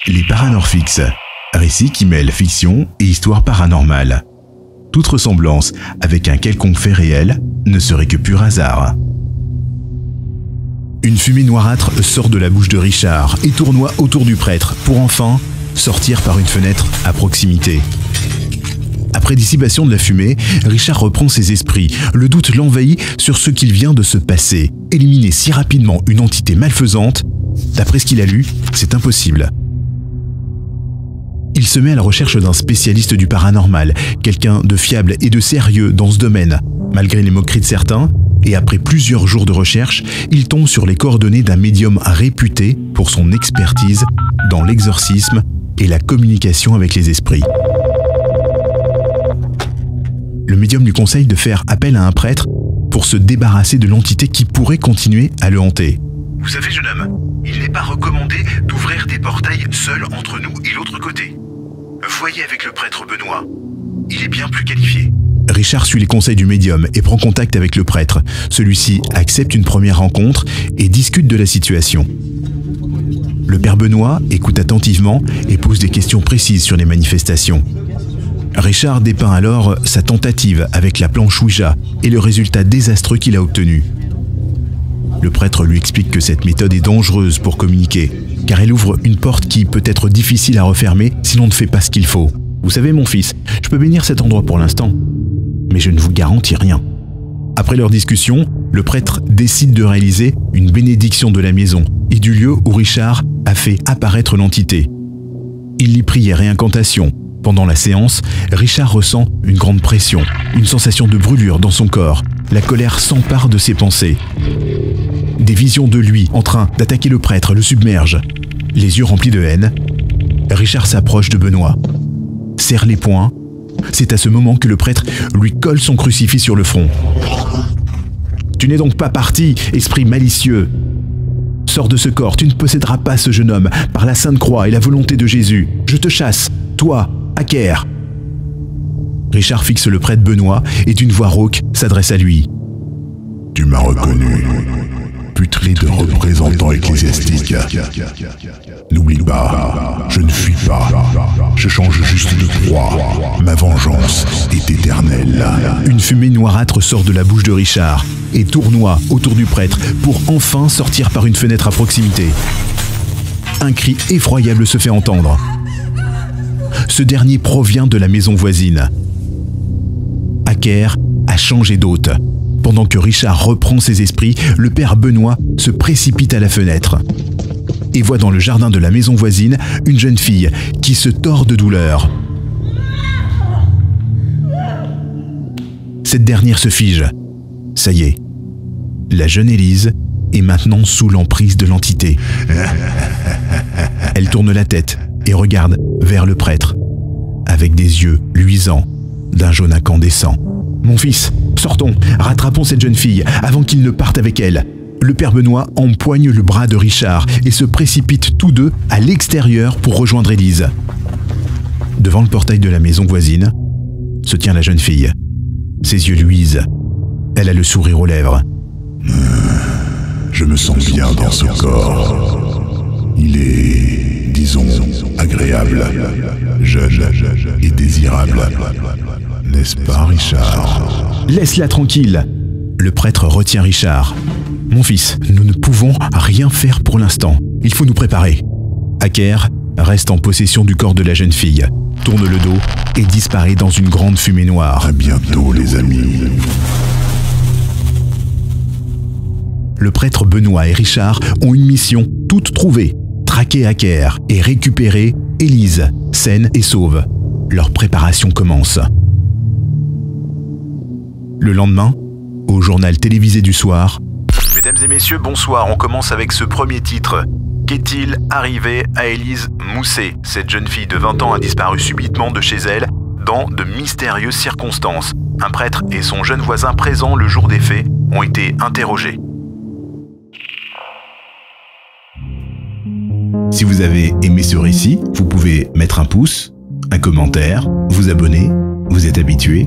Les Paranorfix, récits qui mêlent fiction et histoire paranormale. Toute ressemblance avec un quelconque fait réel ne serait que pur hasard. Une fumée noirâtre sort de la bouche de Richard et tournoie autour du prêtre pour enfin sortir par une fenêtre à proximité. Après dissipation de la fumée, Richard reprend ses esprits. Le doute l'envahit sur ce qu'il vient de se passer. Éliminer si rapidement une entité malfaisante, d'après ce qu'il a lu, c'est impossible. Il se met à la recherche d'un spécialiste du paranormal, quelqu'un de fiable et de sérieux dans ce domaine. Malgré les moqueries de certains, et après plusieurs jours de recherche, il tombe sur les coordonnées d'un médium réputé pour son expertise dans l'exorcisme et la communication avec les esprits. Le médium lui conseille de faire appel à un prêtre pour se débarrasser de l'entité qui pourrait continuer à le hanter. Vous savez, jeune homme, il n'est pas recommandé d'ouvrir des portails seuls entre nous et l'autre côté. Voyez avec le prêtre Benoît, il est bien plus qualifié. Richard suit les conseils du médium et prend contact avec le prêtre. Celui-ci accepte une première rencontre et discute de la situation. Le père Benoît écoute attentivement et pose des questions précises sur les manifestations. Richard dépeint alors sa tentative avec la planche Ouija et le résultat désastreux qu'il a obtenu. Le prêtre lui explique que cette méthode est dangereuse pour communiquer, car elle ouvre une porte qui peut être difficile à refermer si l'on ne fait pas ce qu'il faut. Vous savez, mon fils, je peux bénir cet endroit pour l'instant, mais je ne vous garantis rien. Après leur discussion, le prêtre décide de réaliser une bénédiction de la maison et du lieu où Richard a fait apparaître l'entité. Il lit prières et incantations. Pendant la séance, Richard ressent une grande pression, une sensation de brûlure dans son corps. La colère s'empare de ses pensées. Des visions de lui en train d'attaquer le prêtre le submergent. Les yeux remplis de haine, Richard s'approche de Benoît, serre les poings. C'est à ce moment que le prêtre lui colle son crucifix sur le front. « Tu n'es donc pas parti, esprit malicieux. Sors de ce corps, tu ne posséderas pas ce jeune homme par la Sainte Croix et la volonté de Jésus. Je te chasse, toi, Aker. » Richard fixe le prêtre Benoît et d'une voix rauque s'adresse à lui. « Tu m'as reconnu, putride représentant ecclésiastique. N'oublie pas, je ne fuis pas, je change juste de proie. Ma vengeance est éternelle. » Une fumée noirâtre sort de la bouche de Richard et tournoie autour du prêtre pour enfin sortir par une fenêtre à proximité. Un cri effroyable se fait entendre. Ce dernier provient de la maison voisine. Aker a changé d'hôte. Pendant que Richard reprend ses esprits, le père Benoît se précipite à la fenêtre et voit dans le jardin de la maison voisine une jeune fille qui se tord de douleur. Cette dernière se fige. Ça y est, la jeune Élise est maintenant sous l'emprise de l'entité. Elle tourne la tête et regarde vers le prêtre avec des yeux luisants d'un jaune incandescent. « Mon fils, sortons, rattrapons cette jeune fille avant qu'il ne parte avec elle. » Le père Benoît empoigne le bras de Richard et se précipitent tous deux à l'extérieur pour rejoindre Élise. Devant le portail de la maison voisine se tient la jeune fille. Ses yeux luisent. Elle a le sourire aux lèvres. « Je me sens bien dans ce corps. Il est, disons, agréable, jeune et désirable. N'est-ce pas, Richard ? » Laisse-la tranquille. Le prêtre retient Richard. « Mon fils, nous ne pouvons rien faire pour l'instant. Il faut nous préparer. » Aker reste en possession du corps de la jeune fille, tourne le dos et disparaît dans une grande fumée noire. À bientôt, les amis. Le prêtre Benoît et Richard ont une mission toute trouvée. Traquer Aker et récupérer Élise, saine et sauve. Leur préparation commence. Le lendemain, au journal télévisé du soir. Mesdames et messieurs, bonsoir. On commence avec ce premier titre. Qu'est-il arrivé à Élise Mousset? Cette jeune fille de 20 ans a disparu subitement de chez elle dans de mystérieuses circonstances. Un prêtre et son jeune voisin présent le jour des faits ont été interrogés. Si vous avez aimé ce récit, vous pouvez mettre un pouce, un commentaire, vous abonner, vous êtes habitué.